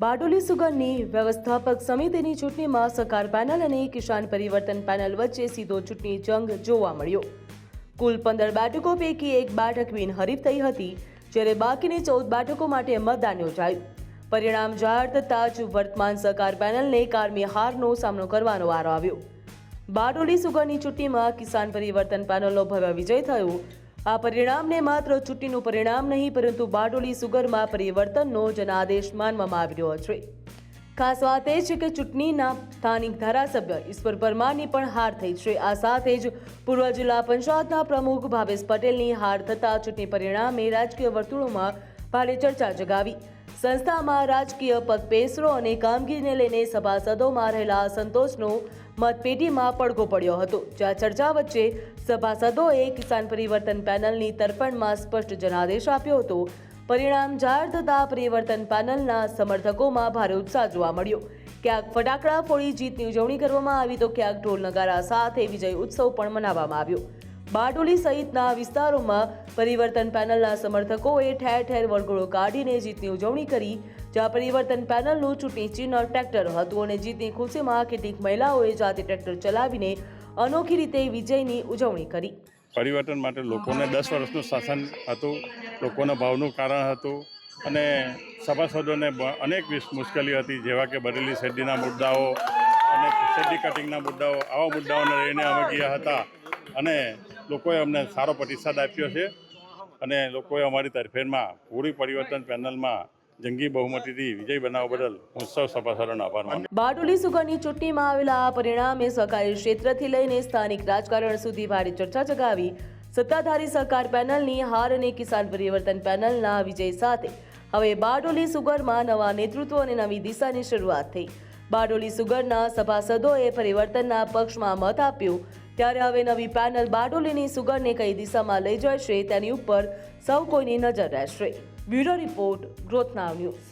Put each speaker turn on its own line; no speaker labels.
બારડોલી સુગરની વ્યવસ્થાપક સમિતિની ચૂંટણીમાં સહકાર પેનલ અને કિસાન પરિવર્તન પેનલ વચ્ચે સીધો ચૂંટણી જંગ જોવા મળ્યો। કુલ 15 બેઠકો પૈકી એક બેઠક બિનહરીફ થઈ હતી, જ્યારે બાકીની 14 બેઠકો માટે મતદાન યોજાયું। પરિણામ જાહેર થતાં જ વર્તમાન સહકાર પેનલને કારમી હારનો સામનો કરવાનો વારો આવ્યો। બારડોલી સુગરની ચૂંટણીમાં કિસાન પરિવર્તન પેનલનો ભવ્ય વિજય થયો। આ પરિણામને માત્ર ચૂંટણીનું પરિણામ નહીં, પરંતુ બારડોલી સુગરમાં પરિવર્તનનો જનાદેશ માનવામાં આવી રહ્યો છે। ખાસ વાત એ છે કે ચૂંટણીના સ્થાનિક ધારાસભ્ય ઈશ્વર પરમારની પણ હાર થઈ છે। આ સાથે જ પૂર્વ જિલ્લા પંચાયતના પ્રમુખ ભાવેશ પટેલની હાર થતાં ચૂંટણી પરિણામે રાજકીય વર્તુળોમાં ભારે ચર્ચા જગાવી। સંસ્થામાં રાજકીય પગપેસરો અને કામગીરીને લઈને સભાસદોમાં રહેલા અસંતોષનો મતપેટીમાં પડઘો પડ્યો હતો, જ્યાં ચર્ચા વચ્ચે સભાસદોએ કિસાન પરિવર્તન પેનલની તરફેણમાં સ્પષ્ટ જનાદેશ આપ્યો હતો। પરિણામ જાહેર થતાં પરિવર્તન પેનલના સમર્થકોમાં ભારે ઉત્સાહ જોવા મળ્યો। ક્યાંક ફટાકડા ફોડી જીતની ઉજવણી કરવામાં આવી તો ક્યાંક ઢોલ નગારા સાથે વિજય ઉત્સવ પણ મનાવવામાં આવ્યો। બારડોલી સહિતના વિસ્તારોમાં પરિવર્તન પેનલના સમર્થકોએ ઠેર ઠેર વળગોળો કાઢીને જીતની ઉજવણી કરી, જ્યાં પરિવર્તન પેનલનું ચૂંટણી ચિહ્ન ટ્રેક્ટર હતું અને જીતની ખુશીમાં કેટલીક મહિલાઓએ જાતે ટ્રેક્ટર ચલાવીને અનોખી રીતે વિજયની ઉજવણી કરી।
પરિવર્તન માટે લોકોને 10 વર્ષનું શાસન હતું, લોકોના ભાવનું કારણ હતું અને સભાસદોને અનેક મુશ્કેલી હતી, જેવા કે બરેલી શેરડીના મુદ્દાઓ અને શેરડી કટિંગના મુદ્દાઓ। આવા મુદ્દાઓને લઈને અમે ગયા હતા અને લોકોએ અમને સારો પ્રતિસાદ આપ્યો છે અને લોકોએ અમારી તરફેણમાં પૂરી પરિવર્તન પેનલમાં જંગી બહુમતીથી વિજય બનાવવા બદલ ઉત્સવ સભાસદોનો આભાર માનું છું।
બારડોલી સુગરની ચૂંટણીમાં આવેલા આ પરિણામે સહકારી ક્ષેત્રથી લઈને સ્થાનિક રાજકારણ સુધી ભારે ચર્ચા જગાવી। સત્તાધારી સહકાર પેનલની હાર અને કિસાન પરિવર્તન પેનલના વિજય સાથે હવે બારડોલી સુગરમાં નવા નેતૃત્વ અને નવી દિશાની શરૂઆત થઈ। બારડોલી સુગરના સભાસદોએ પરિવર્તનના પક્ષમાં મત આપ્યો, ત્યારે હવે નવી પેનલ બારડોલીની સુગરને કઈ દિશામાં લઈ જશે તેની ઉપર સૌ કોઈની નજર રહેશે। બ્યુરો રિપોર્ટ, ગ્રોથ નાવ ન્યૂઝ।